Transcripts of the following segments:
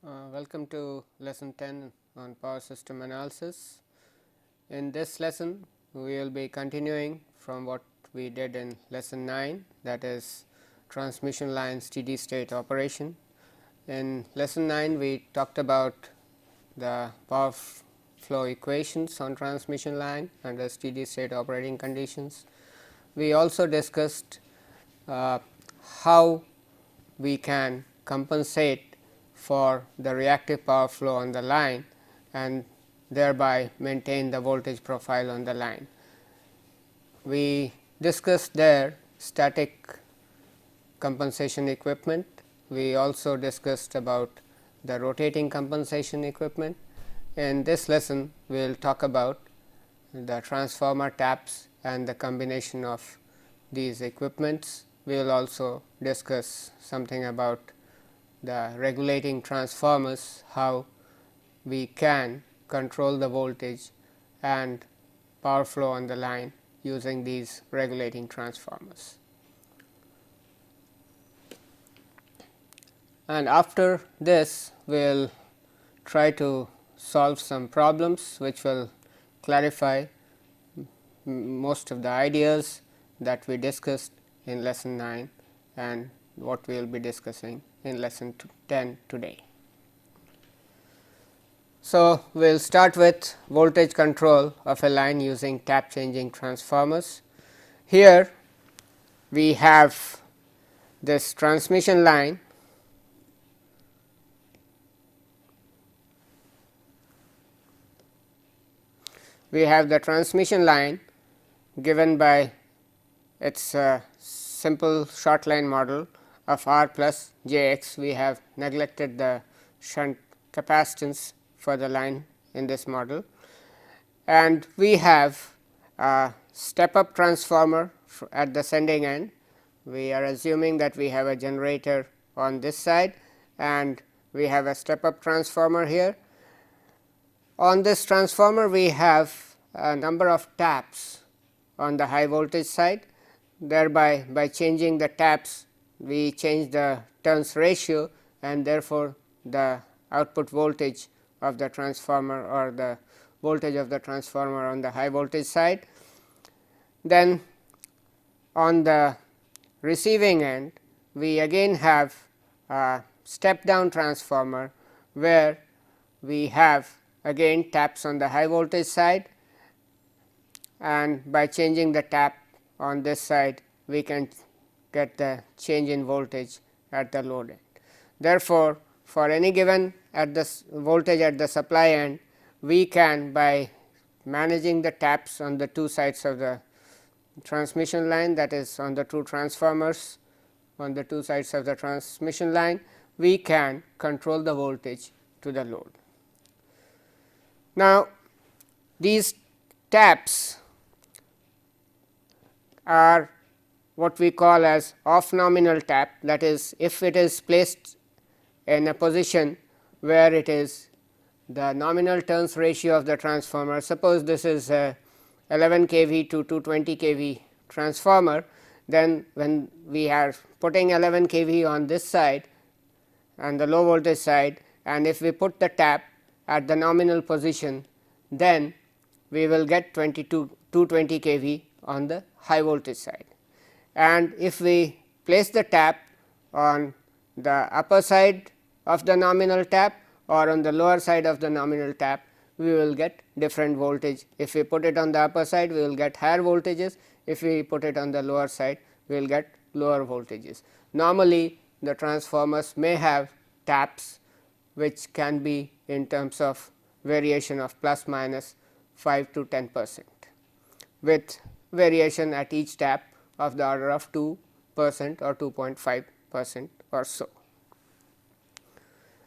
Welcome to lesson 10 on power system analysis. In this lesson, we will be continuing from what we did in lesson 9, that is transmission line steady state operation. In lesson 9, we talked about the power flow equations on transmission line under steady state operating conditions. We also discussed how we can compensate for the reactive power flow on the line and thereby maintain the voltage profile on the line. We discussed there static compensation equipment. We also discussed about the rotating compensation equipment. In this lesson, we will talk about the transformer taps and the combination of these equipments. We will also discuss something about the regulating transformers, how we can control the voltage and power flow on the line using these regulating transformers. And after this, we will try to solve some problems which will clarify most of the ideas that we discussed in lesson 9 and what we will be discussing in lesson 10 today. So, we will start with voltage control of a line using tap changing transformers. Here we have this transmission line . We have the transmission line given by its simple short line model of R plus j x. We have neglected the shunt capacitance for the line in this model, and we have a step up transformer at the sending end. We are assuming that we have a generator on this side and we have a step up transformer here. On this transformer, we have a number of taps on the high voltage side, thereby by changing the taps we change the turns ratio and therefore, the output voltage of the transformer or the voltage of the transformer on the high voltage side. Then on the receiving end, we again have a step down transformer where we have again taps on the high voltage side, and by changing the tap on this side we can get the change in voltage at the load end. Therefore, for any given at the voltage at the supply end, we can, by managing the taps on the two sides of the transmission line, that is on the two transformers on the two sides of the transmission line, we can control the voltage to the load. Now, these taps are what we call as off nominal tap, that is, if it is placed in a position where it is the nominal turns ratio of the transformer. Suppose this is a 11 kV to 220 kV transformer, then when we are putting 11 kV on this side and the low voltage side, and if we put the tap at the nominal position, then we will get 220 kV on the high voltage side. And if we place the tap on the upper side of the nominal tap or on the lower side of the nominal tap, we will get different voltage. If we put it on the upper side, we will get higher voltages. If we put it on the lower side, we will get lower voltages. Normally, the transformers may have taps which can be in terms of variation of plus minus 5 to 10%, with variation at each tap of the order of 2% or 2.5% or so.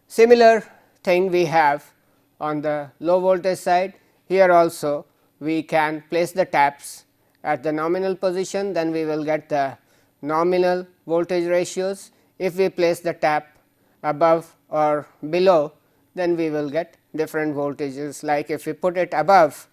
Similar thing we have on the low voltage side. Here also we can place the taps at the nominal position, then we will get the nominal voltage ratios. If we place the tap above or below, then we will get different voltages. Like if we put it above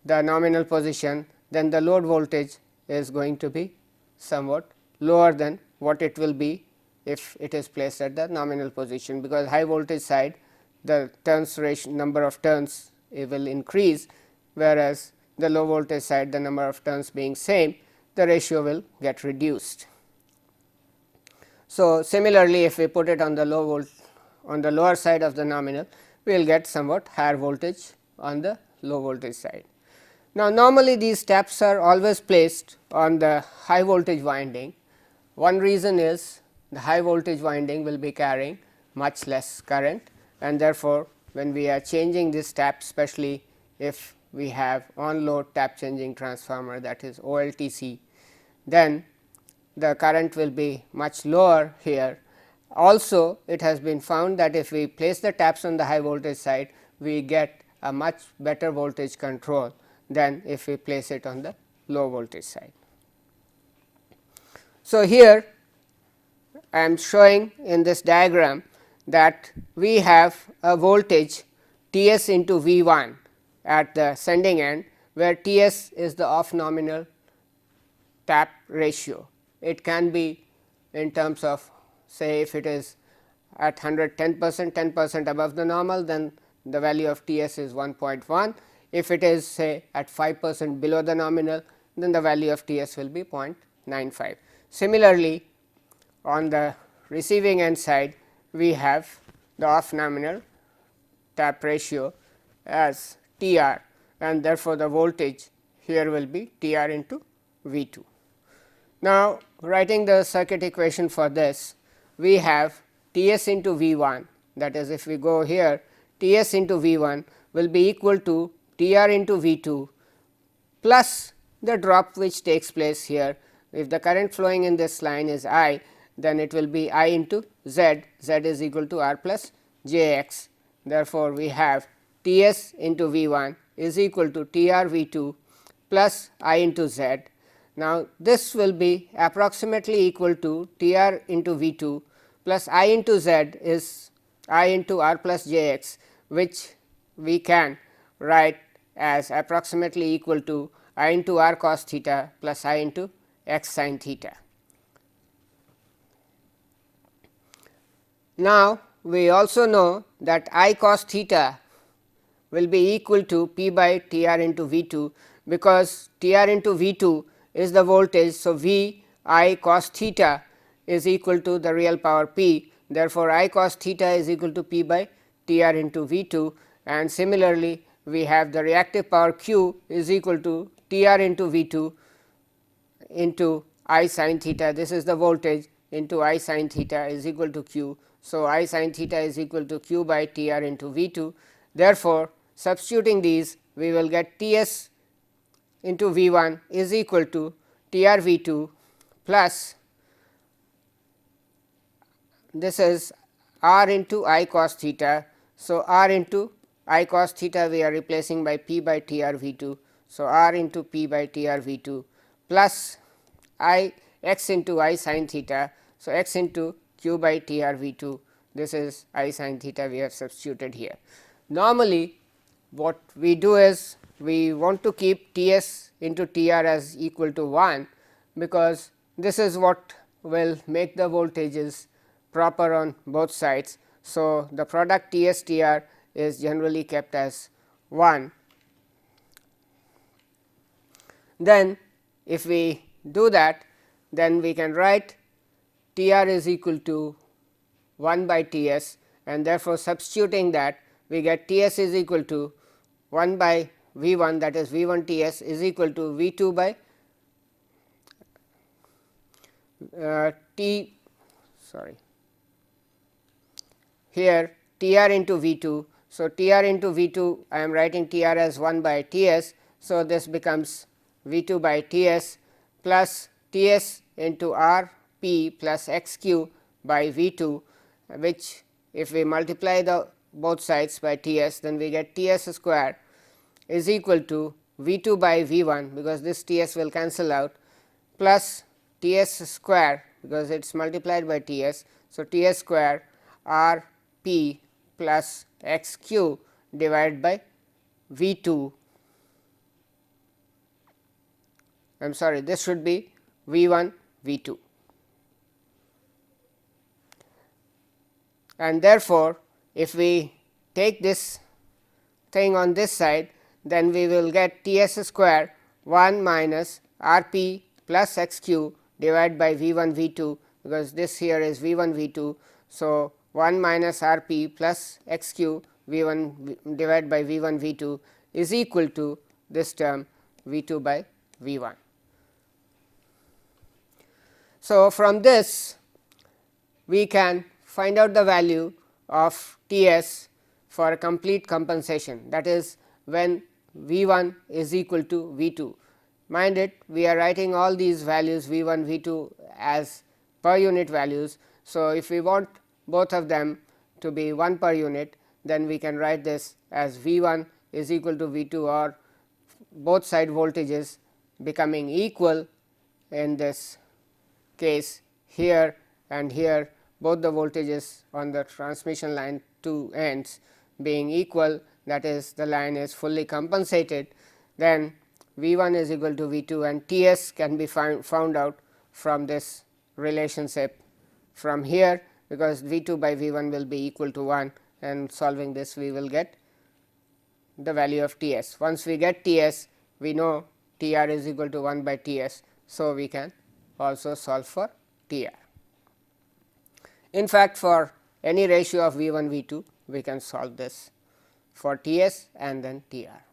the nominal position, then the load voltage is going to be somewhat lower than what it will be if it is placed at the nominal position, because high voltage side the turns ratio, number of turns, it will increase, whereas the low voltage side, the number of turns being same, the ratio will get reduced. So, similarly, if we put it on the on the lower side of the nominal, we will get somewhat higher voltage on the low voltage side. Now, normally these taps are always placed on the high voltage winding. One reason is the high voltage winding will be carrying much less current, and therefore, when we are changing this tap, especially if we have on load tap changing transformer, that is OLTC, then the current will be much lower here. Also, it has been found that if we place the taps on the high voltage side, we get a much better voltage control than if we place it on the low voltage side. So, here I am showing in this diagram that we have a voltage T s into V 1 at the sending end, where T s is the off nominal tap ratio. It can be in terms of, say, if it is at 10% above the normal, then the value of T s is 1.1. If it is, say, at 5% below the nominal, then the value of T s will be 0.95. Similarly, on the receiving end side, we have the off nominal tap ratio as T r, and therefore, the voltage here will be T r into V 2. Now, writing the circuit equation for this, we have T s into V 1, that is, if we go here, T s into V 1 will be equal to T r into V 2 plus the drop which takes place here. If the current flowing in this line is I, then it will be I into Z, Z is equal to R plus j x. Therefore, we have T s into V 1 is equal to T r V 2 plus I into Z. Now, this will be approximately equal to T r into V 2 plus I into Z is I into R plus j x, which we can write as approximately equal to I into R cos theta plus I into x sin theta. Now, we also know that I cos theta will be equal to P by T r into V 2, because T r into V 2 is the voltage. So, V I cos theta is equal to the real power P. Therefore, I cos theta is equal to P by T r into V 2, and similarly, we have the reactive power Q is equal to T r into V 2 into I sin theta. This is the voltage into I sin theta is equal to Q. So, I sin theta is equal to Q by T r into V 2. Therefore, substituting these, we will get T s into V 1 is equal to T r V 2 plus this is R into I cos theta. So, R into I cos theta we are replacing by P by T r V 2. So, R into P by T r V 2 plus I x into I sin theta. So, x into Q by T r V 2, this is I sin theta we have substituted here. Normally, what we do is we want to keep T s into T r as equal to 1, because this is what will make the voltages proper on both sides. So, the product T s T r is generally kept as 1. Then if we do that, then we can write T r is equal to 1 by T s, and therefore, substituting that we get T s is equal to 1 by V 1, that is V 1 T s is equal to V 2 by here T r into V 2. So, T r into V 2 I am writing T r as 1 by T s. So, this becomes V 2 by T s plus T s into R P plus x q by V 2, which if we multiply the both sides by T s, then we get T s square is equal to V 2 by V 1, because this T s will cancel out, plus T s square because it is multiplied by T s. So, T s square R P plus x q divided by V 2. I am sorry, this should be V 1 V 2. and therefore, if we take this thing on this side, then we will get T s square 1 minus R p plus x q divided by V 1 V 2, because this here is V 1 V 2. So, 1 minus R p plus x q V 1 divided by V 1 V 2 is equal to this term V 2 by V 1. So, from this we can find out the value of T s for a complete compensation, that is when V 1 is equal to V 2. Mind it, we are writing all these values V 1 V 2 as per unit values. So, if we want both of them to be 1 per unit, then we can write this as V 1 is equal to V 2, or both side voltages becoming equal in this case here and here, both the voltages on the transmission line two ends being equal, that is the line is fully compensated, then V 1 is equal to V 2 and T s can be found out from this relationship from here, because V 2 by V 1 will be equal to 1, and solving this we will get the value of T s. Once we get T s, we know T r is equal to 1 by T s. So, we can also solve for T r. In fact, for any ratio of V 1 V 2, we can solve this for T s and then T r.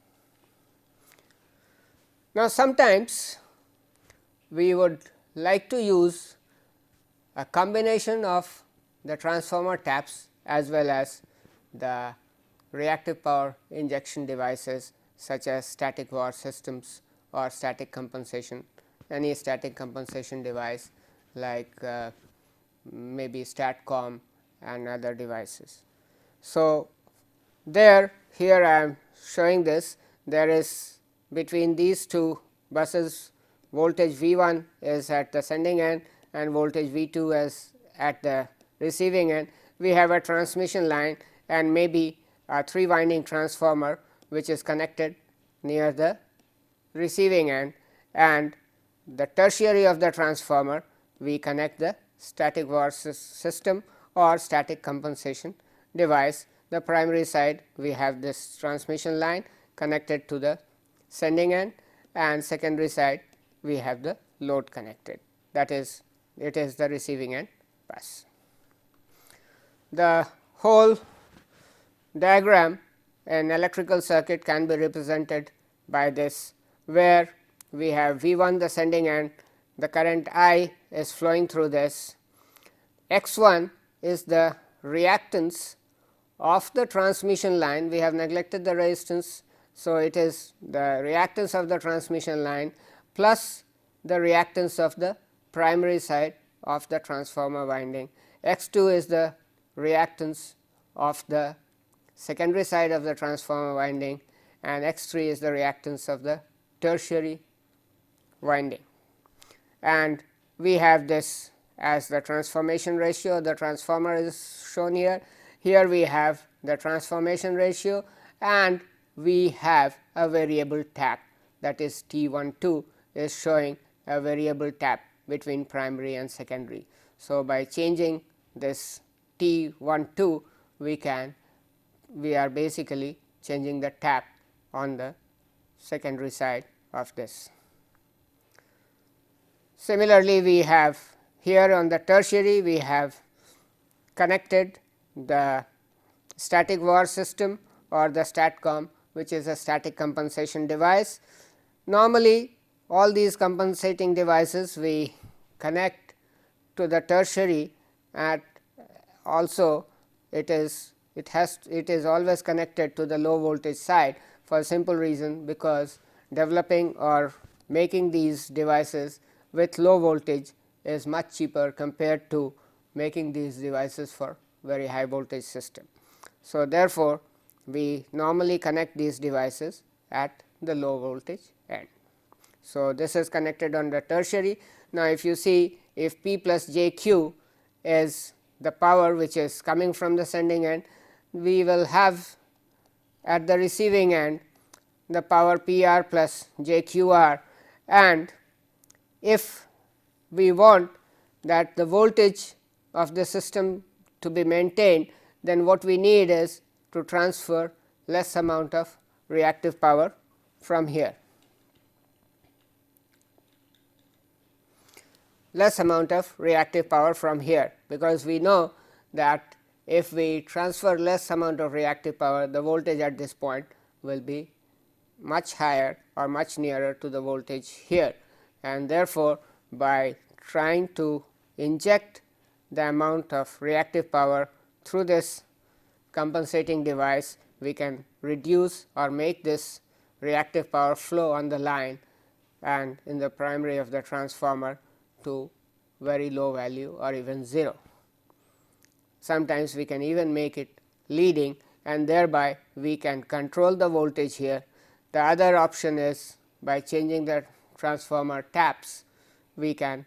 Now, sometimes we would like to use a combination of the transformer taps as well as the reactive power injection devices, such as static VAR systems or static compensation, any static compensation device like maybe STATCOM and other devices. So, here I am showing this, there is between these two buses voltage V 1 is at the sending end and voltage V 2 is at the receiving end. We have a transmission line and maybe a 3 winding transformer which is connected near the receiving end, and the tertiary of the transformer we connect the static VAR system or static compensation device. The primary side we have this transmission line connected to the sending end, and secondary side we have the load connected, that is it is the receiving end bus. The whole diagram in electrical circuit can be represented by this, where we have V 1 the sending end, the current I is flowing through this, X 1 is the reactance of the transmission line, we have neglected the resistance. So, it is the reactance of the transmission line plus the reactance of the primary side of the transformer winding. X 2 is the reactance of the secondary side of the transformer winding, and X 3 is the reactance of the tertiary winding. And we have this as the transformation ratio, the transformer is shown here. Here we have the transformation ratio and we have a variable tap, that is T 1 2 is showing a variable tap between primary and secondary. So, by changing this T 1 2 we are basically changing the tap on the secondary side of this. Similarly, we have here on the tertiary we have connected the static VAR system or the STATCOM, which is a static compensation device. Normally, all these compensating devices we connect to the tertiary, and also it is always connected to the low voltage side, for a simple reason, because developing or making these devices with low voltage is much cheaper compared to making these devices for very high voltage system. So, therefore, we normally connect these devices at the low voltage end. So, this is connected on the tertiary. Now, if you see, if P plus j q is the power which is coming from the sending end, we will have at the receiving end the power P r plus j q r, and if we want that the voltage of the system to be maintained, then what we need is to transfer less amount of reactive power from here. Less amount of reactive power from here, because we know that if we transfer less amount of reactive power, the voltage at this point will be much higher or much nearer to the voltage here, and therefore, by trying to inject the amount of reactive power through this compensating device, we can reduce or make this reactive power flow on the line and in the primary of the transformer to very low value or even 0. Sometimes we can even make it leading, and thereby we can control the voltage here. The other option is by changing the transformer taps, we can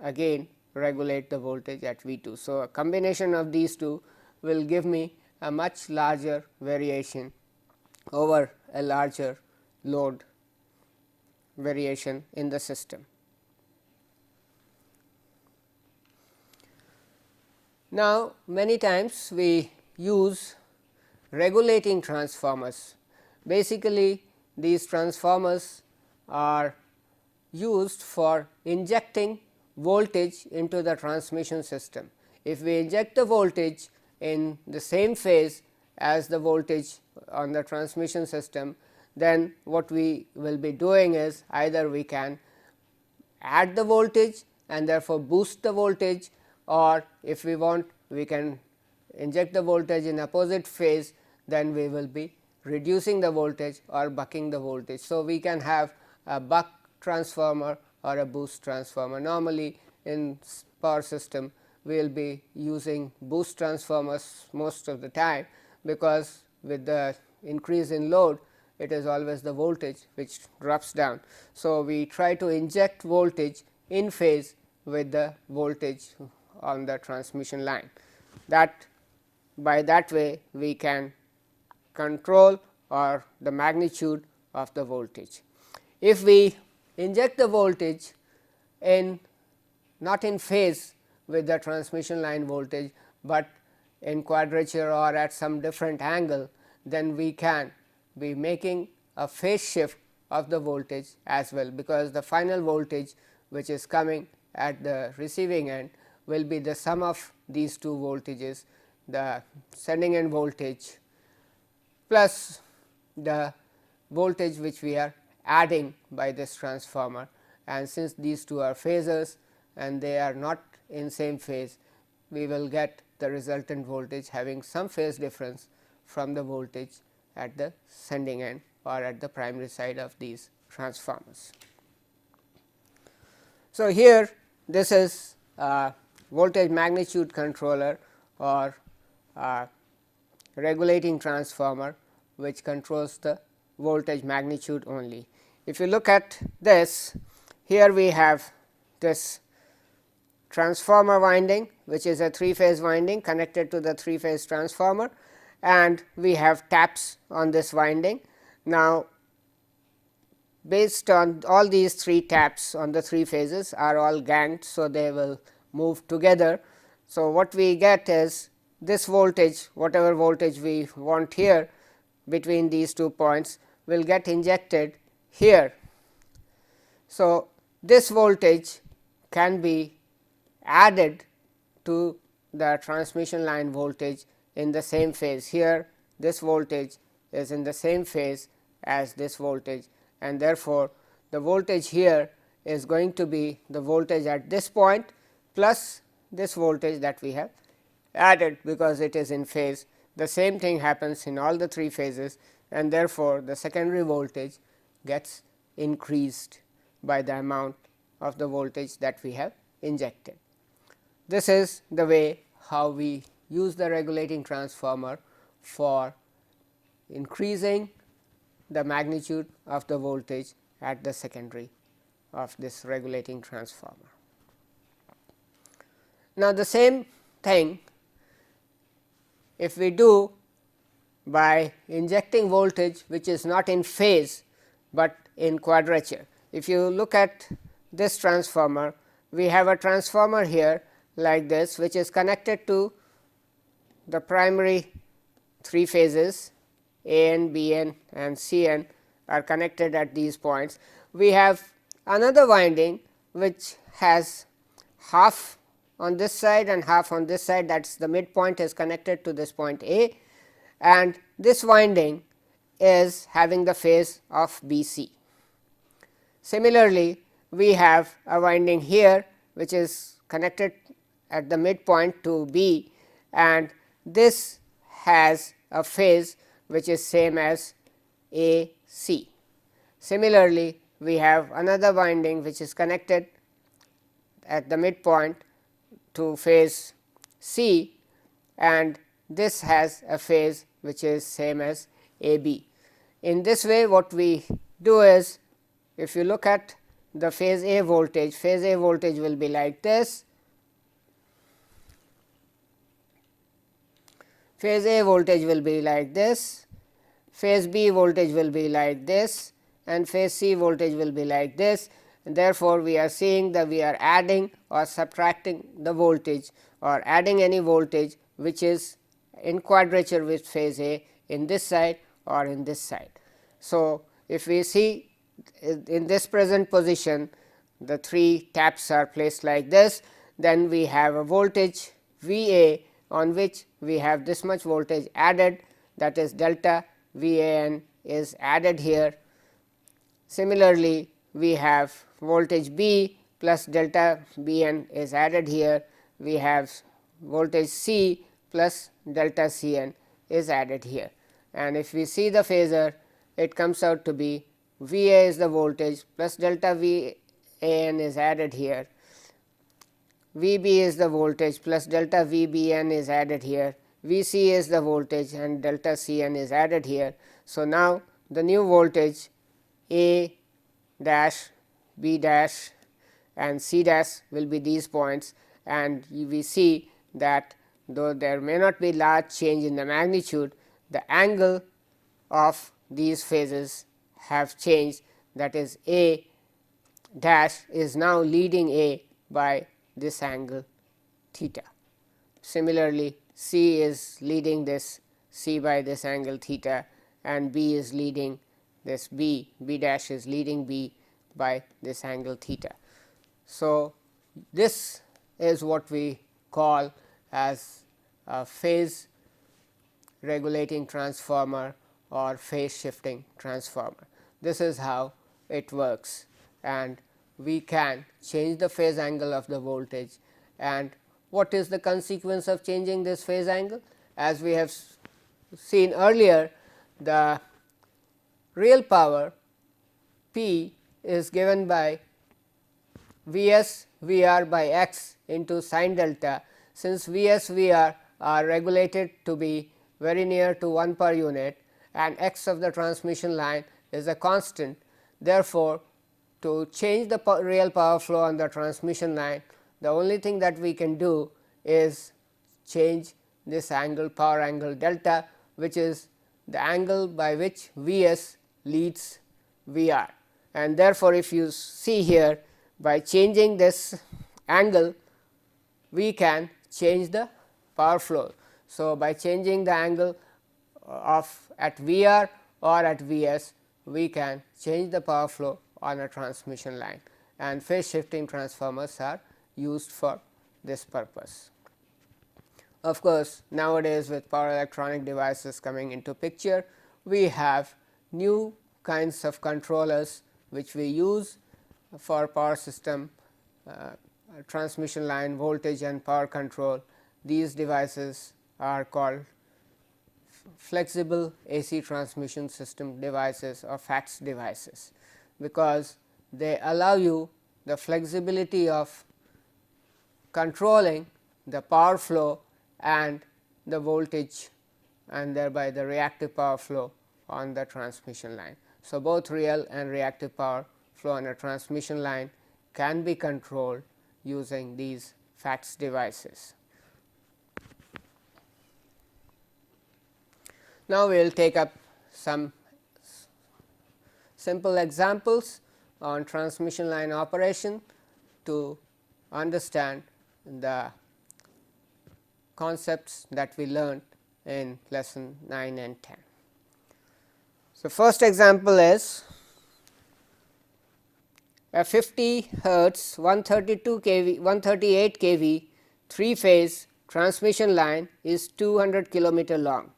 again regulate the voltage at V2. So, a combination of these two will give me a much larger variation over a larger load variation in the system. Now, many times we use regulating transformers. Basically, these transformers are used for injecting voltage into the transmission system. If we inject the voltage in the same phase as the voltage on the transmission system, then what we will be doing is either we can add the voltage and therefore boost the voltage, or if we want, we can inject the voltage in opposite phase, then we will be reducing the voltage or bucking the voltage. So, we can have a buck transformer or a boost transformer. Normally, in power system we will be using boost transformers most of the time, because with the increase in load, it is always the voltage which drops down. So, we try to inject voltage in phase with the voltage on the transmission line. That by that way we can control or the magnitude of the voltage. If we inject the voltage in not in phase with the transmission line voltage, but in quadrature or at some different angle, then we can be making a phase shift of the voltage as well, because the final voltage which is coming at the receiving end will be the sum of these two voltages, the sending end voltage plus the voltage which we are adding by this transformer. And since these two are phasors and they are not in same phase, we will get the resultant voltage having some phase difference from the voltage at the sending end or at the primary side of these transformers. So, here this is a voltage magnitude controller or regulating transformer which controls the voltage magnitude only. If you look at this, here we have this transformer winding, which is a 3-phase winding connected to the 3-phase transformer, and we have taps on this winding. Now, based on all these 3 taps on the 3 phases are all ganged. So, they will move together. So, what we get is this voltage, whatever voltage we want here between these 2 points, will get injected here. So, this voltage can be added to the transmission line voltage in the same phase. Here this voltage is in the same phase as this voltage, and therefore, the voltage here is going to be the voltage at this point plus this voltage that we have added, because it is in phase. The same thing happens in all the 3 phases, and therefore, the secondary voltage gets increased by the amount of the voltage that we have injected. This is the way how we use the regulating transformer for increasing the magnitude of the voltage at the secondary of this regulating transformer. Now, the same thing if we do by injecting voltage which is not in phase, but in quadrature. If you look at this transformer, we have a transformer here like this, which is connected to the primary 3 phases A n, B n and C n are connected at these points. We have another winding which has half on this side and half on this side, that is the midpoint is connected to this point A, and this winding is having the phase of B c. Similarly, we have a winding here which is connected at the midpoint to B, and this has a phase which is same as A c. Similarly, we have another winding which is connected at the midpoint to phase C, and this has a phase which is same as A b. In this way, what we do is, if you look at the phase A voltage will be like this. Phase A voltage will be like this, phase B voltage will be like this, and phase C voltage will be like this. And therefore, we are seeing that we are adding or subtracting the voltage or adding any voltage which is in quadrature with phase A in this side or in this side. So, if we see in this present position, the 3 taps are placed like this, then we have a voltage V A on which we have this much voltage added, that is delta V A n is added here. Similarly, we have voltage B plus delta B n is added here, we have voltage C plus delta C n is added here, and if we see the phasor, it comes out to be V A is the voltage plus delta V A n is added here, V B is the voltage plus delta V B n is added here, V C is the voltage and delta C n is added here. So, now the new voltage A dash, B dash and C dash will be these points, and we see that though there may not be large change in the magnitude, the angle of these phases have changed, that is A dash is now leading A by this angle theta. Similarly, C is leading this C by this angle theta, and B is leading this B dash is leading B by this angle theta. So, this is what we call as a phase regulating transformer or phase shifting transformer. This is how it works, and we can change the phase angle of the voltage. And what is the consequence of changing this phase angle? As we have seen earlier, the real power P is given by V s V r by x into sin delta. Since V s V r are regulated to be very near to 1 per unit and x of the transmission line is a constant. Therefore, to change the real power flow on the transmission line, the only thing that we can do is change this angle, power angle delta, which is the angle by which V s leads V r. And therefore, if you see here, by changing this angle, we can change the power flow. So, by changing the angle of at V r or at V s, we can change the power flow on a transmission line, and phase shifting transformers are used for this purpose. Of course, nowadays with power electronic devices coming into picture, we have new kinds of controllers which we use for power system transmission line voltage and power control. These devices are called flexible AC transmission system devices or FACTS devices, because they allow you the flexibility of controlling the power flow and the voltage and thereby the reactive power flow on the transmission line. So, both real and reactive power flow on a transmission line can be controlled using these FACTS devices. Now, we will take up some simple examples on transmission line operation to understand the concepts that we learned in lesson 9 and 10. So, first example is a 50 hertz 132 kV 138 kV 3 phase transmission line is 200 kilometer long.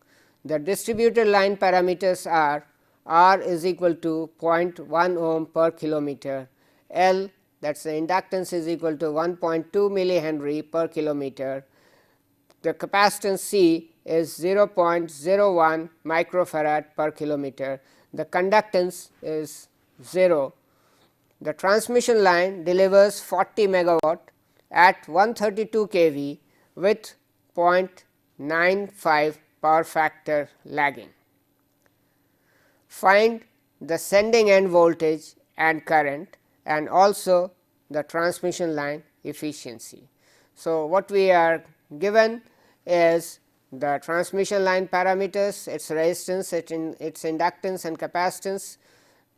The distributed line parameters are R is equal to 0.1 ohm per kilometer, L, that is the inductance, is equal to 1.2 millihenry per kilometer. The capacitance C is 0.01 microfarad per kilometer. The conductance is 0. The transmission line delivers 40 megawatt at 132 kV with 0.95 power factor lagging. Find the sending end voltage and current and also the transmission line efficiency. So, what we are given is the transmission line parameters, its resistance, its inductance and capacitance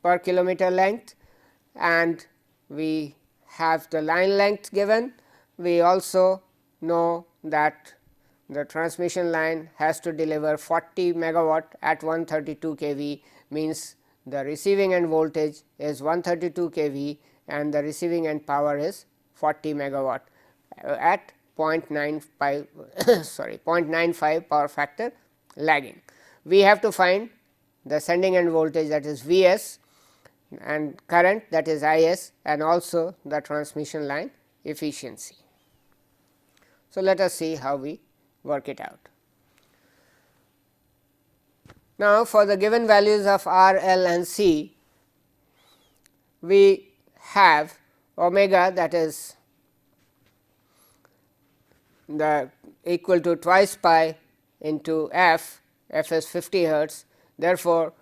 per kilometer length, and we have the line length given. We also know that the transmission line has to deliver 40 megawatt at 132 kV, means the receiving end voltage is 132 kV and the receiving end power is 40 megawatt at 0.95 power factor lagging. We have to find the sending end voltage, that is Vs, and current, that is Is, and also the transmission line efficiency. So, let us see how we work it out. Now, for the given values of R, L and C, we have omega, that is the equal to twice pi into f, f is 50 hertz. Therefore,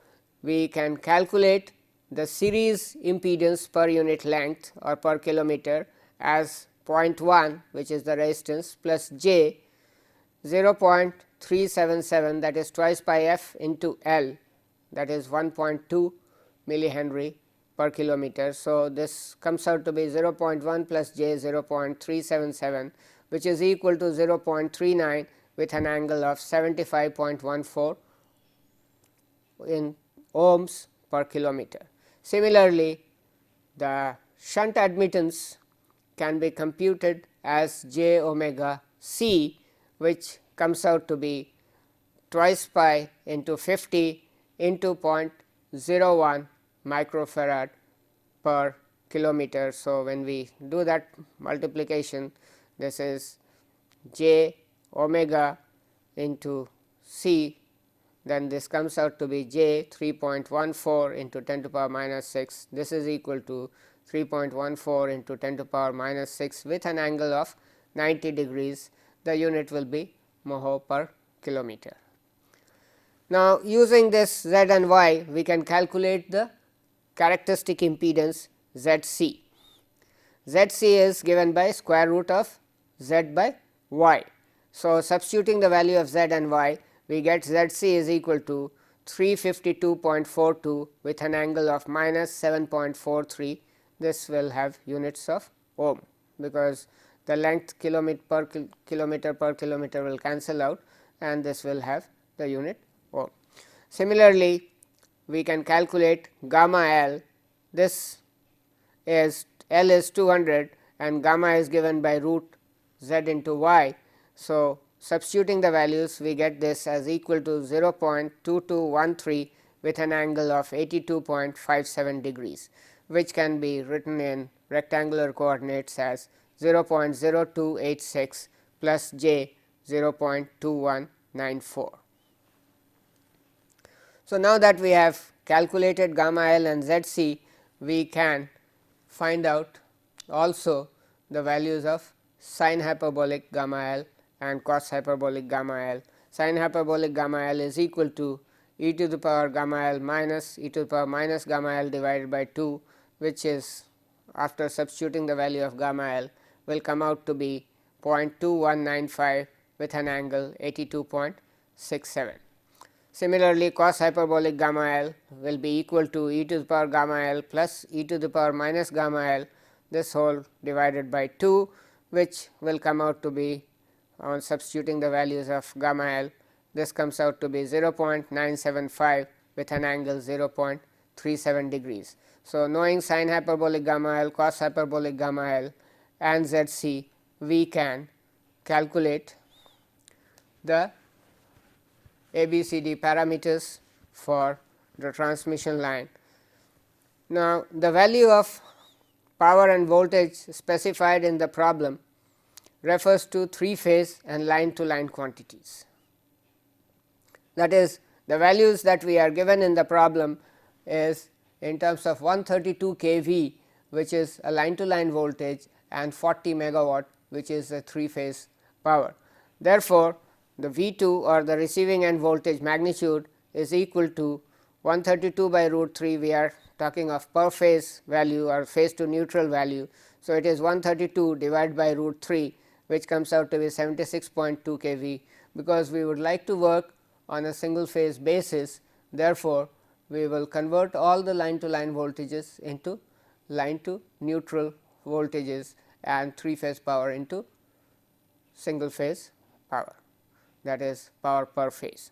we can calculate the series impedance per unit length or per kilometer as 0.1, which is the resistance, plus j 0.377, that is twice pi f into L, that is 1.2 millihenry per kilometer. So, this comes out to be 0.1 plus j 0.377, which is equal to 0.39 with an angle of 75.14 in ohms per kilometer. Similarly, the shunt admittance can be computed as j omega c, which comes out to be twice pi into 50 into 0.01 microfarad per kilometer. So, when we do that multiplication, this is j omega into c, then this comes out to be j 3.14 into 10 to power minus 6. This is equal to 3.14 into 10 to power minus 6 with an angle of 90 degrees. The unit will be mho per kilometer. Now, using this Z and Y, we can calculate the characteristic impedance ZC. ZC is given by square root of Z by Y. So, substituting the value of Z and Y, we get ZC is equal to 352.42 with an angle of minus 7.43. This will have units of ohm, because the length kilometer per kilometer will cancel out and this will have the unit ohm. Similarly, we can calculate gamma L. This is L is 200 and gamma is given by root Z into Y. So, substituting the values, we get this as equal to 0.2213 with an angle of 82.57 degrees, which can be written in rectangular coordinates as 0.0286 plus j 0.2194. So, now that we have calculated gamma L and ZC, we can find out also the values of sin hyperbolic gamma L and cos hyperbolic gamma L. Sin hyperbolic gamma L is equal to e to the power gamma L minus e to the power minus gamma L divided by 2, which is, after substituting the value of gamma L, will come out to be 0.2195 with an angle 82.67. Similarly, cos hyperbolic gamma L will be equal to e to the power gamma L plus e to the power minus gamma L, this whole divided by 2, which will come out to be on substituting the values of gamma L, this comes out to be 0.975 with an angle 0.37 degrees. So, knowing sin hyperbolic gamma L, cos hyperbolic gamma L and Z c, we can calculate the ABCD parameters for the transmission line. Now, the value of power and voltage specified in the problem refers to 3 phase and line to line quantities. That is, the values that we are given in the problem is in terms of 132 kV, which is a line to line voltage, and 40 megawatt, which is a 3 phase power. Therefore, the V2 or the receiving end voltage magnitude is equal to 132 by root 3, we are talking of per phase value or phase to neutral value. So, it is 132 divided by root 3, which comes out to be 76.2 kV, because we would like to work on a single phase basis. Therefore, we will convert all the line to line voltages into line to neutral voltages and 3 phase power into single phase power, that is power per phase.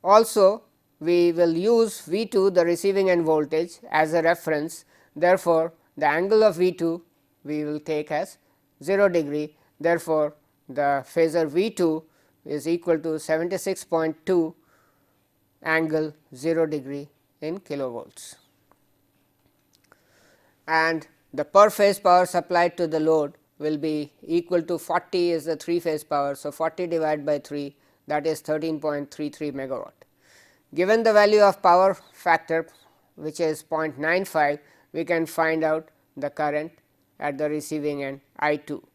Also, we will use V2, the receiving end voltage, as a reference. Therefore, the angle of V2 we will take as 0 degree. Therefore, the phasor V2 is equal to 76.2 angle 0 degree in kilovolts, and the per phase power supplied to the load will be equal to 40 is the 3 phase power. So, 40 divided by 3, that is 13.33 megawatt. Given the value of power factor, which is 0.95, we can find out the current at the receiving end I 2.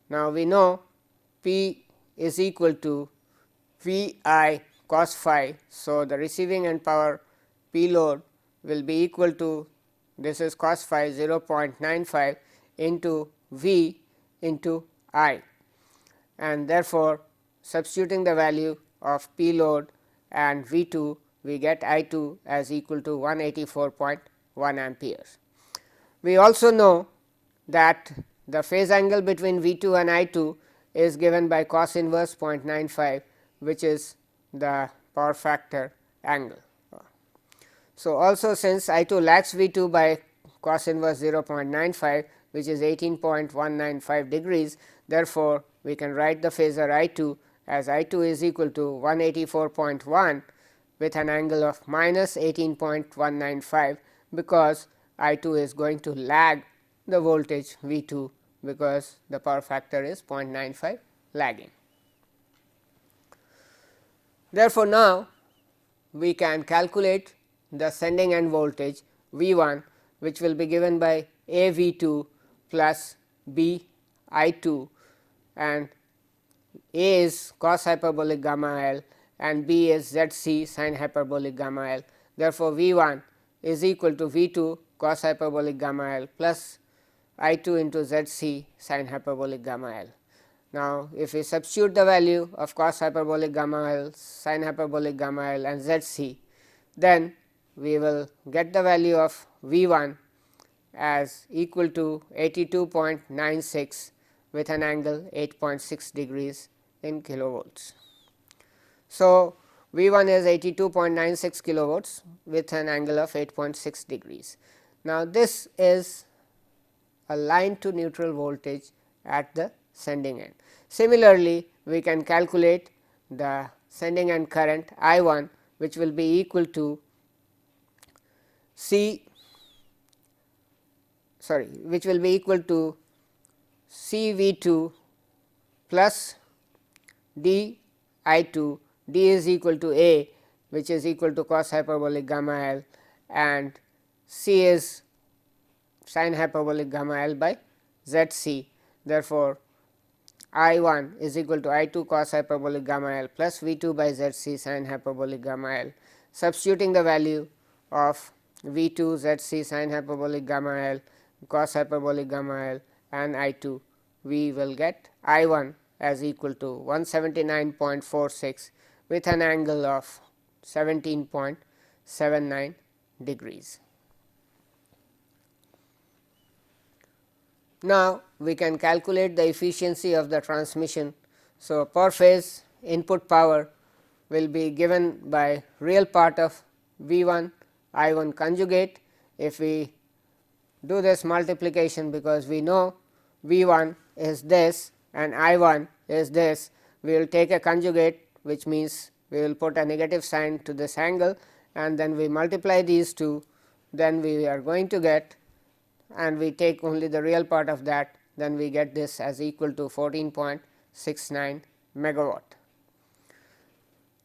Now, we know P is equal to V I cos phi. So, the receiving end power P load will be equal to, this is cos phi, 0.95 into V into I, and therefore, substituting the value of P load and V 2, we get I 2 as equal to 184.1 amperes. We also know that the phase angle between V 2 and I 2 is given by cos inverse 0.95, which is the power factor angle. So, also since I 2 lags V 2 by cos inverse 0.95, which is 18.195 degrees. Therefore, we can write the phasor I 2 as I 2 is equal to 184.1 with an angle of minus 18.195, because I 2 is going to lag the voltage V 2, because the power factor is 0.95 lagging. Therefore, now we can calculate the sending end voltage V 1, which will be given by A V 2 plus B I 2, and A is cos hyperbolic gamma L and B is Z c sin hyperbolic gamma L. Therefore, V 1 is equal to V 2 cos hyperbolic gamma L plus I 2 into Z c sin hyperbolic gamma L. Now, if we substitute the value of cos hyperbolic gamma L, sin hyperbolic gamma L and Z c, then we will get the value of V 1 as equal to 82.96 with an angle 8.6 degrees in kilovolts. So, V 1 is 82.96 kilovolts with an angle of 8.6 degrees. Now, this is a line to neutral voltage at the sending end. Similarly, we can calculate the sending end current I 1, which will be equal to which will be equal to C V 2 plus D I 2, D is equal to A, which is equal to cos hyperbolic gamma L, and C is sin hyperbolic gamma L by Z c. Therefore, I 1 is equal to I 2 cos hyperbolic gamma L plus V 2 by Z c sin hyperbolic gamma L. Substituting the value of V 2 Z c sin hyperbolic gamma L, cos hyperbolic gamma L and I 2, we will get I 1 as equal to 179.46 with an angle of 17.79 degrees. Now, we can calculate the efficiency of the transmission So, per phase input power will be given by real part of V 1 I 1 conjugate. If we do this multiplication, because we know V 1 is this and I 1 is this, we will take a conjugate, which means we will put a negative sign to this angle and then we multiply these two, then we are going to get, and we take only the real part of that, then we get this as equal to 14.69 megawatt.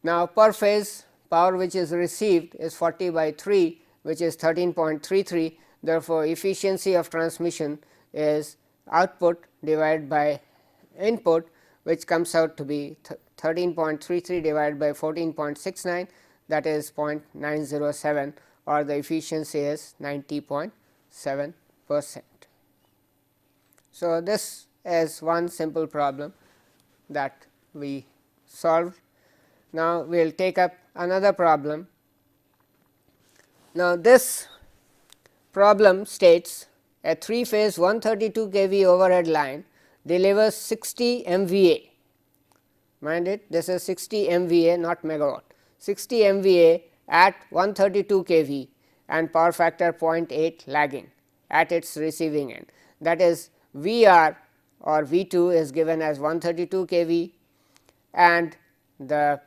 Now, per phase power which is received is 40 by 3, which is 13.33. Therefore, efficiency of transmission is output divided by input, which comes out to be 13.33 divided by 14.69, that is 0.907, or the efficiency is 90.7%. So, this is one simple problem that we solved. Now, we will take up another problem. Now, this problem states a 3 phase 132 kV overhead line delivers 60 MVA. Mind it, this is 60 MVA, not megawatt, 60 MVA at 132 kV and power factor 0.8 lagging at its receiving end. That is, VR or V 2 is given as 132 kV and the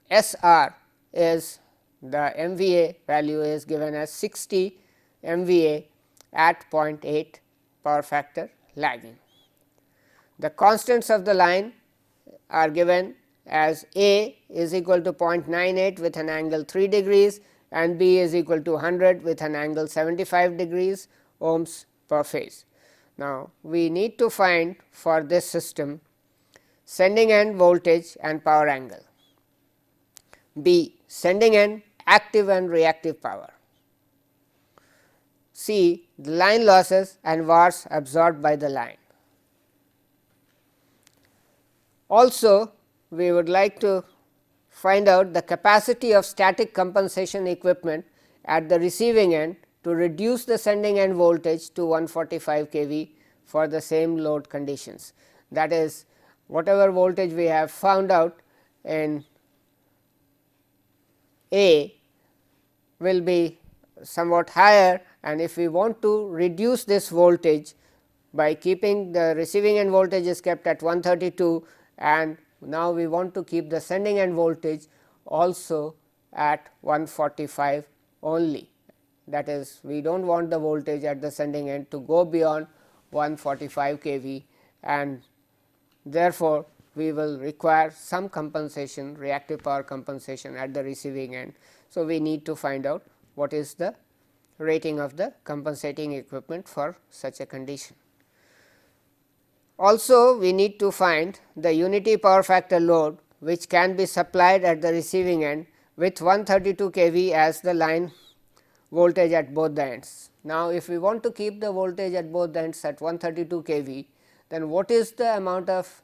SR is the MVA value is given as 60 MVA at 0.8 power factor lagging. The constants of the line are given as A is equal to 0.98 with an angle 3 degrees and B is equal to 100 with an angle 75 degrees ohms per phase. Now, we need to find for this system sending end voltage and power angle, B sending end active and reactive power, C the line losses and wars absorbed by the line. Also, we would like to find out the capacity of static compensation equipment at the receiving end to reduce the sending end voltage to 145 kV for the same load conditions. That is, whatever voltage we have found out in A will be somewhat higher, and if we want to reduce this voltage by keeping the receiving end voltage is kept at 132 and now we want to keep the sending end voltage also at 145 only. That is, we do not want the voltage at the sending end to go beyond 145 kV, and therefore, we will require some compensation, reactive power compensation at the receiving end. So, we need to find out what is the rating of the compensating equipment for such a condition. Also, we need to find the unity power factor load which can be supplied at the receiving end with 132 kV as the line voltage at both the ends. Now, if we want to keep the voltage at both ends at 132 kV, then what is the amount of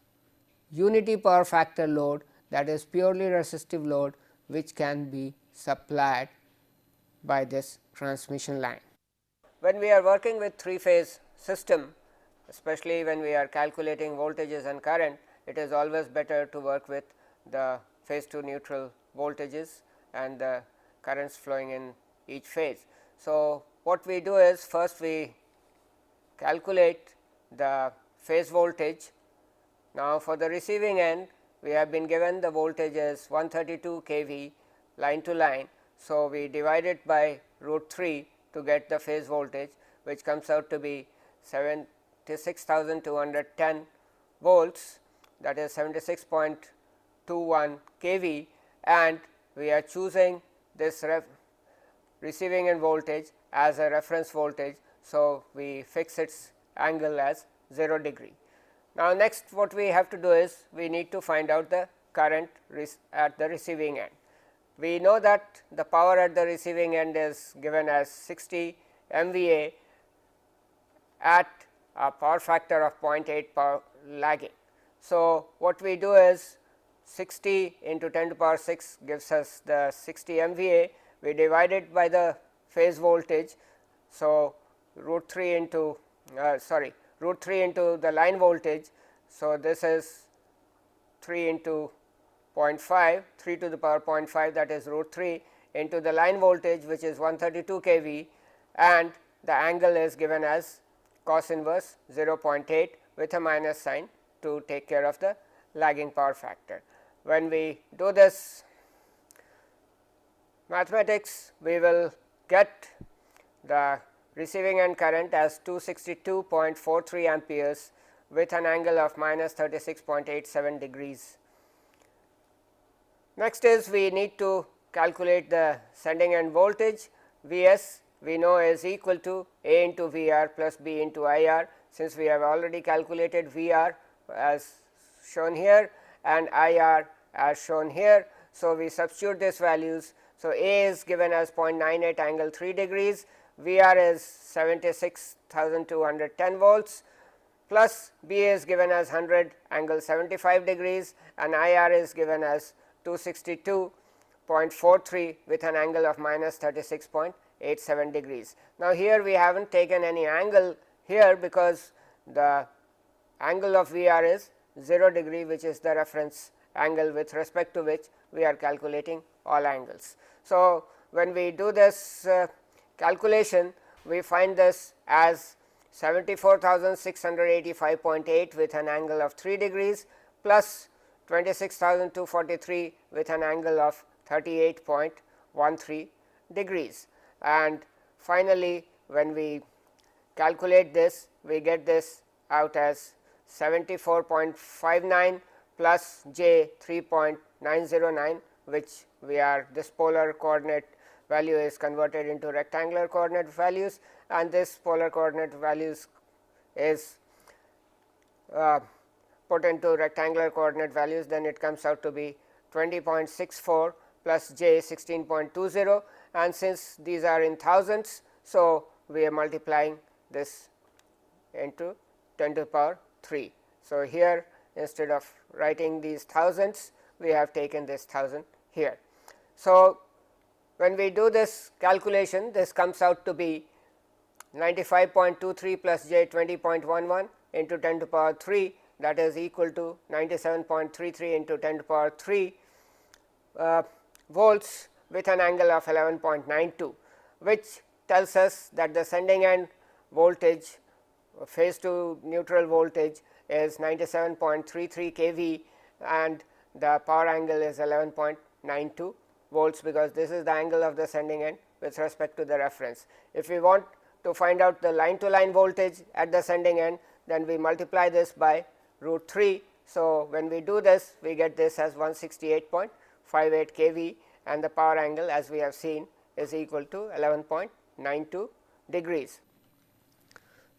unity power factor load, that is purely resistive load, which can be supplied by this transmission line. When we are working with 3 phase system, especially when we are calculating voltages and current, it is always better to work with the phase to neutral voltages and the currents flowing in each phase. So, what we do is first we calculate the phase voltage. Now, for the receiving end we have been given the voltage as 132 kV line to line. So, we divide it by root 3 to get the phase voltage, which comes out to be 76,210 volts, that is 76.21 kV, and we are choosing this receiving end voltage as a reference voltage. So, we fix its angle as 0 degree. Now, next what we have to do is we need to find out the current at the receiving end. We know that the power at the receiving end is given as 60 MVA at a power factor of 0.8 power lagging. So, what we do is 60 into 10 to the power 6 gives us the 60 MVA, we divide it by the phase voltage. So, root 3 into the line voltage. So, this is 3 into 0.5, 3 to the power 0.5, that is root 3 into the line voltage, which is 132 kV, and the angle is given as cos inverse 0.8 with a minus sign to take care of the lagging power factor. When we do this mathematics, we will get the receiving end current as 262.43 amperes with an angle of minus 36.87 degrees. Next is we need to calculate the sending end voltage. Vs we know is equal to A into Vr plus B into Ir, since we have already calculated Vr as shown here and Ir as shown here. So, we substitute these values. So, A is given as 0.98 angle 3 degrees, Vr is 76,210 volts, plus B is given as 100 angle 75 degrees, and Ir is given as 262.43 with an angle of minus 36.87 degrees. Now, here we have not taken any angle here, because the angle of Vr is 0 degree, which is the reference angle with respect to which we are calculating all angles. So, when we do this calculation, we find this as 74,685.8 with an angle of 3 degrees plus 26,243 with an angle of 38.13 degrees. And finally, when we calculate this, we get this out as 74.59 plus j 3.909, which we are, this polar coordinate value is converted into rectangular coordinate values, and this polar coordinate values is put into rectangular coordinate values, then it comes out to be 20.64 plus j 16.20, and since these are in thousands, so we are multiplying this into 10 to the power 3. So, here instead of writing these thousands, we have taken this 1000 here. So, when we do this calculation, this comes out to be 95.23 plus j 20.11 into 10 to the power 3, that is equal to 97.33 into 10 to the power 3 volts with an angle of 11.92, which tells us that the sending end voltage, phase to neutral voltage, is 97.33 kV, and the power angle is 11.92 volts, because this is the angle of the sending end with respect to the reference. If we want to find out the line to line voltage at the sending end, then we multiply this by root 3. So, when we do this, we get this as 168.58 kV, and the power angle, as we have seen, is equal to 11.92 degrees.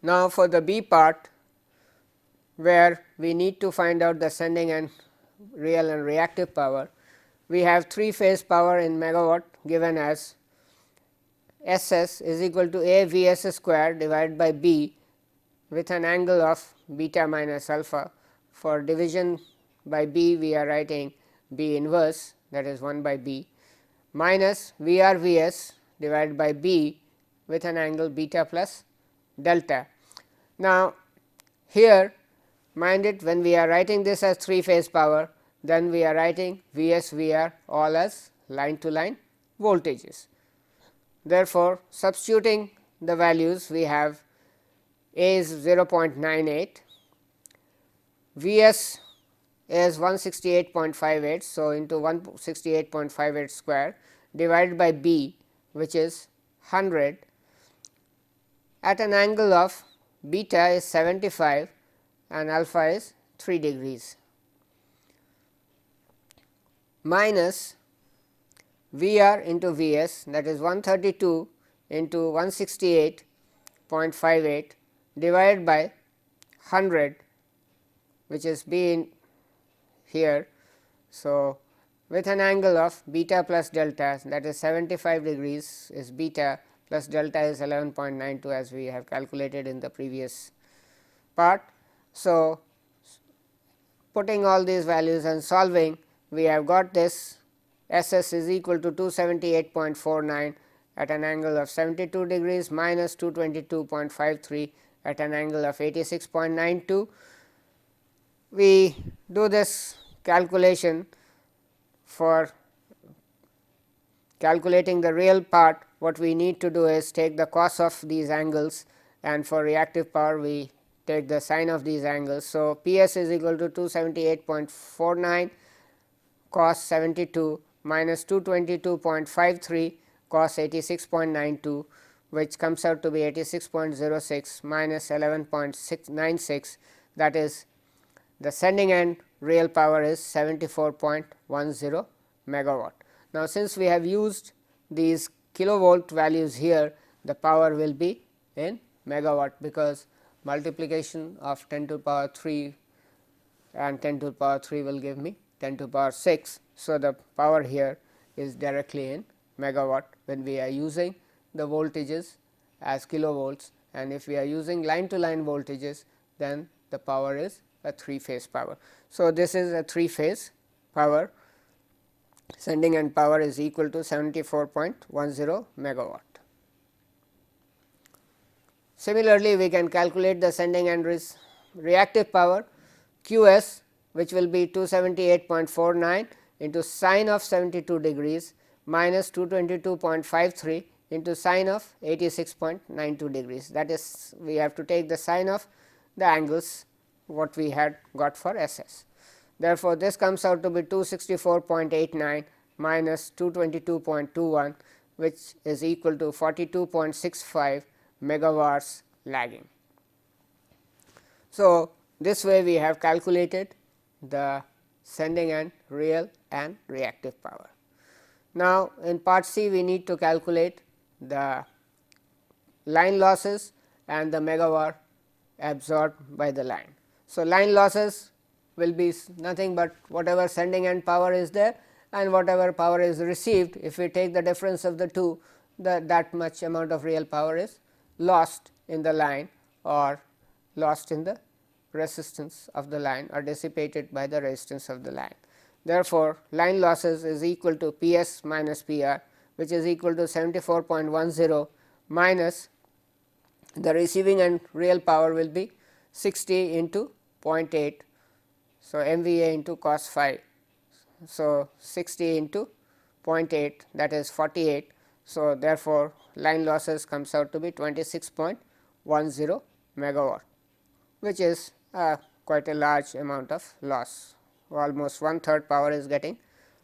Now, for the B part, where we need to find out the sending end real and reactive power, we have 3 phase power in megawatt given as SS is equal to A Vs square divided by B with an angle of beta minus alpha. For division by B, we are writing B inverse, that is 1 by B, minus Vr Vs divided by B with an angle beta plus delta. Now, here mind it, when we are writing this as 3 phase power, then we are writing Vs Vr all as line to line voltages. Therefore, substituting the values, we have A is 0.98, Vs is 168.58. So, into 168.58 square divided by B, which is 100 at an angle of beta is 75 and alpha is 3 degrees, minus Vr into Vs, that is 132 into 168.58 divided by 100, which is B in here. So, with an angle of beta plus delta, that is 75 degrees is beta, plus delta is 11.92 as we have calculated in the previous part. So, putting all these values and solving, we have got this SS is equal to 278.49 at an angle of 72 degrees minus 222.53 at an angle of 86.92. We do this calculation for calculating the real part, what we need to do is take the cos of these angles, and for reactive power we take the sine of these angles. So, P s is equal to 278.49 cos 72 minus 222.53 cos 86.92, which comes out to be 86.06 minus 11.696, that is the sending end real power is 74.10 megawatt. Now, since we have used these kilovolt values here, the power will be in megawatt, because multiplication of 10 to the power 3 and 10 to the power 3 will give me 10 to the power 6. So, the power here is directly in megawatt when we are using the voltages as kilovolts, and if we are using line to line voltages, then the power is a 3 phase power. So, this is a 3 phase power, sending end power is equal to 74.10 megawatt. Similarly, we can calculate the sending end reactive power Q s, which will be 278.49 into sine of 72 degrees minus 222.53 into sine of 86.92 degrees. That is, we have to take the sine of the angles what we had got for S s. Therefore, this comes out to be 264.89 minus 222.21, which is equal to 42.65 megawatts lagging. So, this way we have calculated the sending end real and reactive power. Now, in part C we need to calculate the line losses and the megawatt absorbed by the line. So, line losses will be nothing but whatever sending end power is there and whatever power is received. If we take the difference of the two, that much amount of real power is lost in the line or lost in the resistance of the line or dissipated by the resistance of the line. Therefore, line losses is equal to P s minus P r, which is equal to 74.10 minus the receiving end real power will be 60 into 0.8. So, MVA into cos phi. So, 60 into 0.8, that is 48. So, therefore, line losses comes out to be 26.10 megawatt, which is quite a large amount of loss. Almost 1/3 power is getting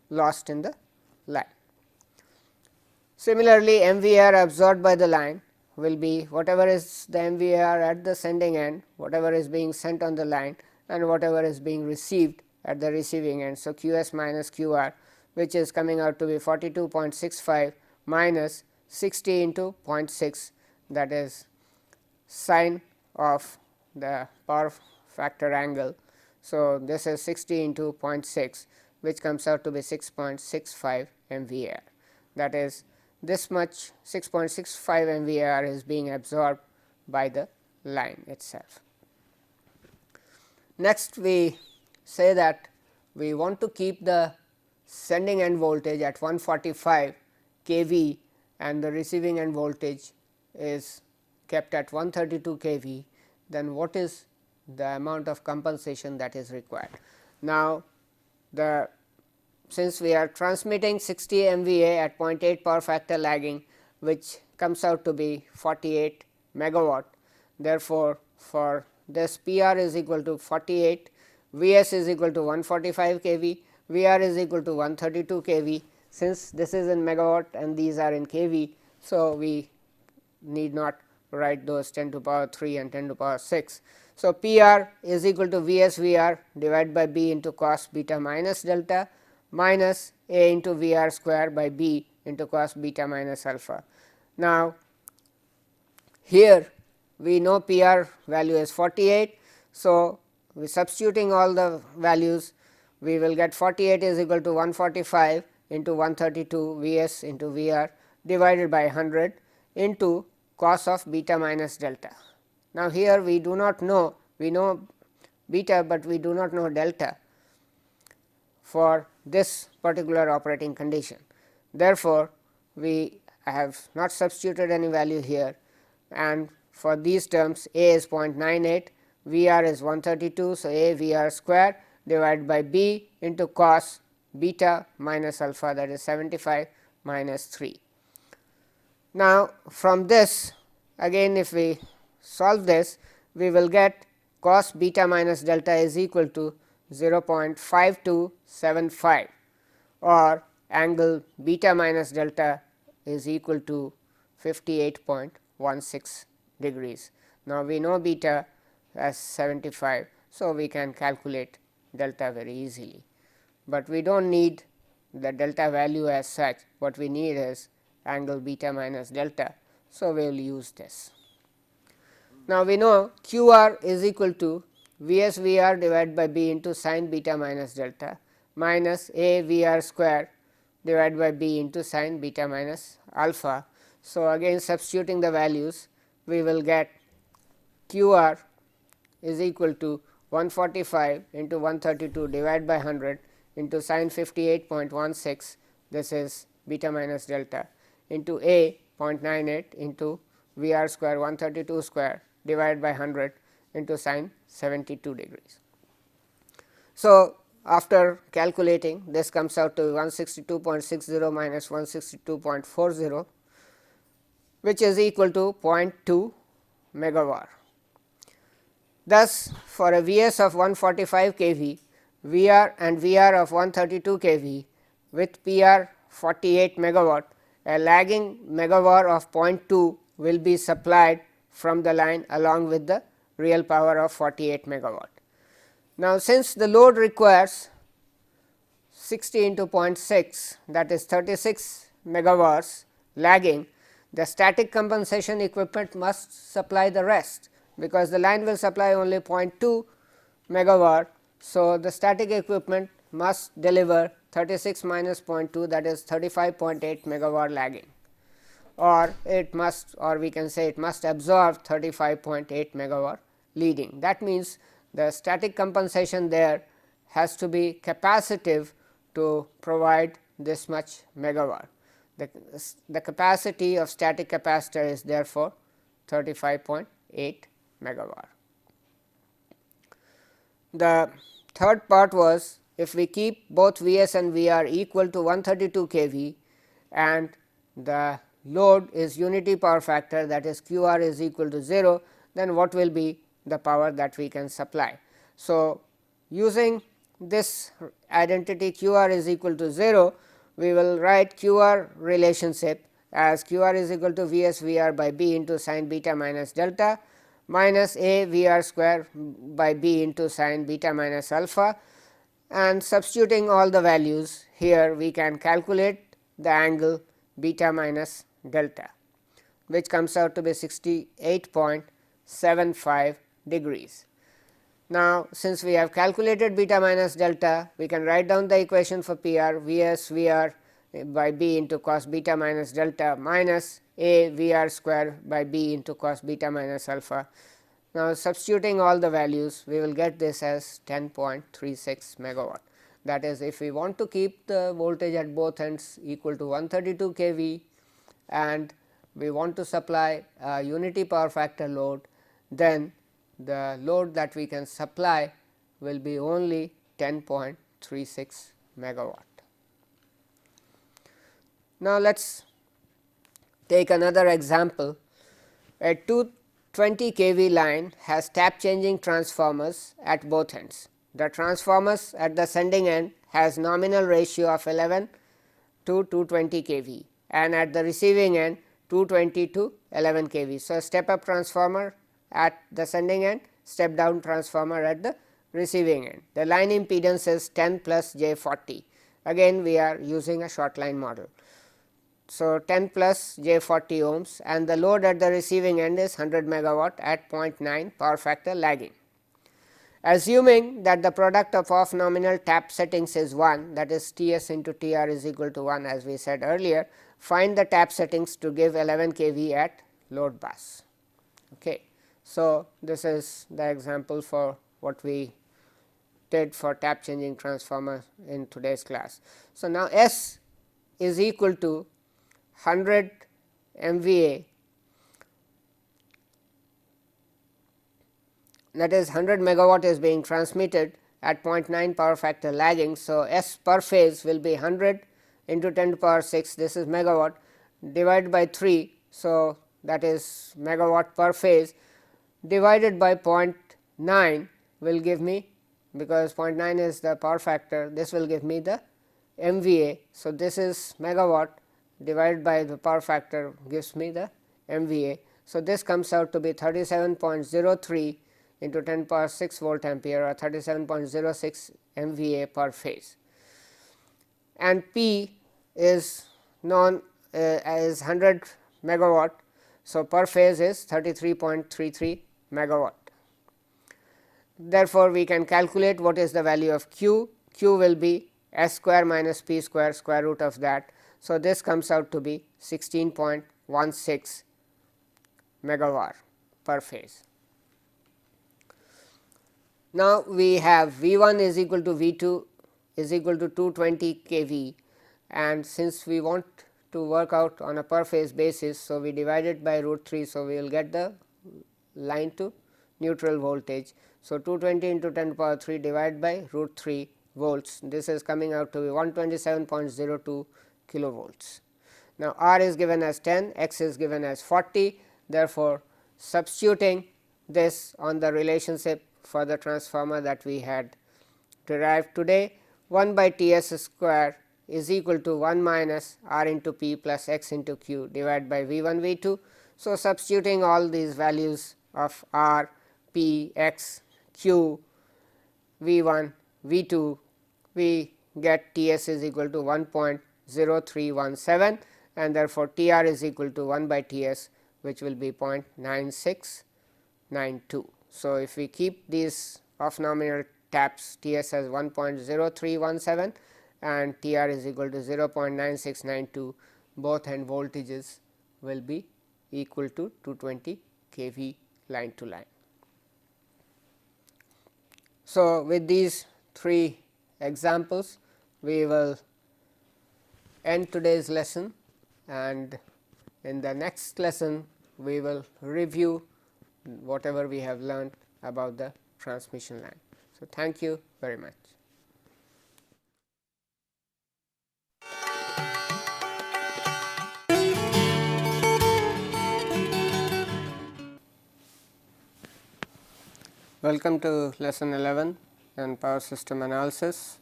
lost in the line. Similarly, MVAR absorbed by the line will be whatever is the MVAR at the sending end, whatever is being sent on the line, and whatever is being received at the receiving end. So, Q s minus Q r, which is coming out to be 42.65 minus 60 into 0.6, that is sine of the power factor angle. So, this is 60 into 0.6, which comes out to be 6.65 MVAR. That is, this much 6.65 MVAR is being absorbed by the line itself. Next, we say that we want to keep the sending end voltage at 145 kV and the receiving end voltage is kept at 132 kV, then what is the amount of compensation that is required? Now, since we are transmitting 60 MVA at 0.8 power factor lagging, which comes out to be 48 megawatt. Therefore, for this P r is equal to 48, V s is equal to 145 kV, V r is equal to 132 kV. Since this is in megawatt and these are in kV, so we need not write those 10 to the power 3 and 10 to the power 6. So, P r is equal to V s V r divided by B into cos beta minus delta minus A into V r square by B into cos beta minus alpha. Now, here we know P r value is 48. So, we substituting all the values, we will get 48 is equal to 145 into 132 V s into V r divided by 100 into cos of beta minus delta. Now, here we do not know, we know beta, but we do not know delta for this particular operating condition. Therefore, we have not substituted any value here, and for these terms A is 0.98, V r is 132. So, A V r square divided by B into cos beta minus alpha, that is 75 minus 3. Now, from this again if we solve this, we will get cos beta minus delta is equal to 0.5275 or angle beta minus delta is equal to 58.16 degrees. Now, we know beta as 75. So, we can calculate delta very easily, but we do not need the delta value as such. What we need is angle beta minus delta. So, we will use this. Now, we know q r is equal to V s V r divided by B into sin beta minus delta minus A V r square divided by B into sin beta minus alpha. So, again substituting the values, we will get q r is equal to 145 into 132 divided by 100 into sin 58.16, this is beta minus delta, into A 0.98 into V r square 132 square divided by 100 into sin 72 degrees. So, after calculating, this comes out to 162.60 minus 162.40, which is equal to 0.2 megavar. Thus, for a V s of 145 kV, V r and V r of 132 kV with P r 48 megawatt, a lagging megavar of 0.2 will be supplied from the line along with the real power of 48 megawatt. Now, since the load requires 60 into 0.6, that is 36 megawars lagging, the static compensation equipment must supply the rest, because the line will supply only 0.2 megawatt. So, the static equipment must deliver 36 minus 0.2, that is 35.8 megawatt lagging, or it must, or we can say it must absorb 35.8 megawatt leading. That means, the static compensation there has to be capacitive to provide this much megawatt. The capacity of static capacitor is therefore 35.8 megawatt. The third part was, if we keep both V s and V r equal to 132 kV and the load is unity power factor, that is q r is equal to 0, then what will be the power that we can supply. So, using this identity q r is equal to 0, we will write q r relationship as q r is equal to V s V r by B into sin beta minus delta minus A V r square by B into sin beta minus alpha, and substituting all the values here, we can calculate the angle beta minus delta, which comes out to be 68.75 degrees. Now, since we have calculated beta minus delta, we can write down the equation for P r, V s V r by B into cos beta minus delta minus A V r square by B into cos beta minus alpha. Now, substituting all the values, we will get this as 10.36 megawatt. That is, if we want to keep the voltage at both ends equal to 132 kV and we want to supply a unity power factor load, then the load that we can supply will be only 10.36 megawatt. Now, let us take another example. A 220 kV line has tap changing transformers at both ends. The transformers at the sending end has nominal ratio of 11 to 220 kV, and at the receiving end 220 to 11 kV. So, step up transformer at the sending end, step down transformer at the receiving end. The line impedance is 10 plus j 40. Again we are using a short line model. So, 10 plus j 40 ohms, and the load at the receiving end is 100 megawatt at 0.9 power factor lagging. Assuming that the product of off nominal tap settings is 1, that is T s into T r is equal to 1, as we said earlier, find the tap settings to give 11 kV at load bus. Okay. So, this is the example for what we did for tap changing transformer in today's class. So, now S is equal to 100 MVA, that is 100 megawatt is being transmitted at 0.9 power factor lagging. So, S per phase will be 100 into 10 to the power 6, this is megawatt, divided by 3. So, that is megawatt per phase divided by 0.9 will give me, because 0.9 is the power factor, this will give me the MVA. So, this is megawatt divided by the power factor gives me the MVA. So, this comes out to be 37.03 into 10 to the power 6 volt ampere, or 37.06 MVA per phase, and P is known as 100 megawatt. So, per phase is 33.33 megawatt. Therefore, we can calculate what is the value of Q. Q will be S square minus P square, square root of that. So, this comes out to be 16.16 megawatt per phase. Now, we have V 1 is equal to V 2 is equal to 220 kV, and since we want to work out on a per phase basis. So, we divide it by root 3. So, we will get the line to neutral voltage. So, 220 into 10 to the power 3 divided by root 3 volts, this is coming out to be 127.02 kilovolts. Now, R is given as 10, X is given as 40. Therefore, substituting this on the relationship for the transformer that we had derived today, 1 by T s square is equal to 1 minus R into P plus X into Q divided by V 1 V 2. So, substituting all these values of R, P, X, Q, V 1, V 2, we get T s is equal to 1.0317, and therefore, T r is equal to 1 by T s, which will be 0.9692. So, if we keep these off nominal taps, T s as 1.0317 and T r is equal to 0.9692, both end voltages will be equal to 220 kV line to line. So, with these 3 examples, we will end today's lesson, and in the next lesson we will review whatever we have learned about the transmission line. So, thank you very much. Welcome to lesson 11 on power system analysis.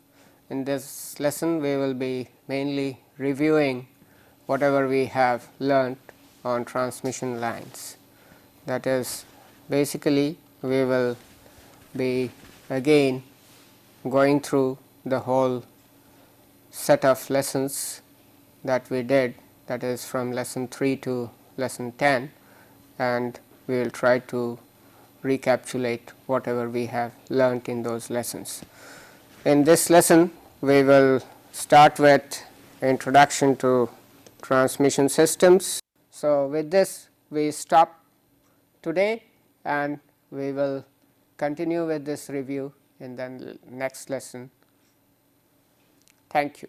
In this lesson, we will be mainly reviewing whatever we have learnt on transmission lines. That is, basically we will be again going through the whole set of lessons that we did, that is from lesson 3 to lesson 10, and we will try to recapitulate whatever we have learnt in those lessons. In this lesson, we will start with introduction to transmission systems. So, with this we stop today, and we will continue with this review in the next lesson. Thank you.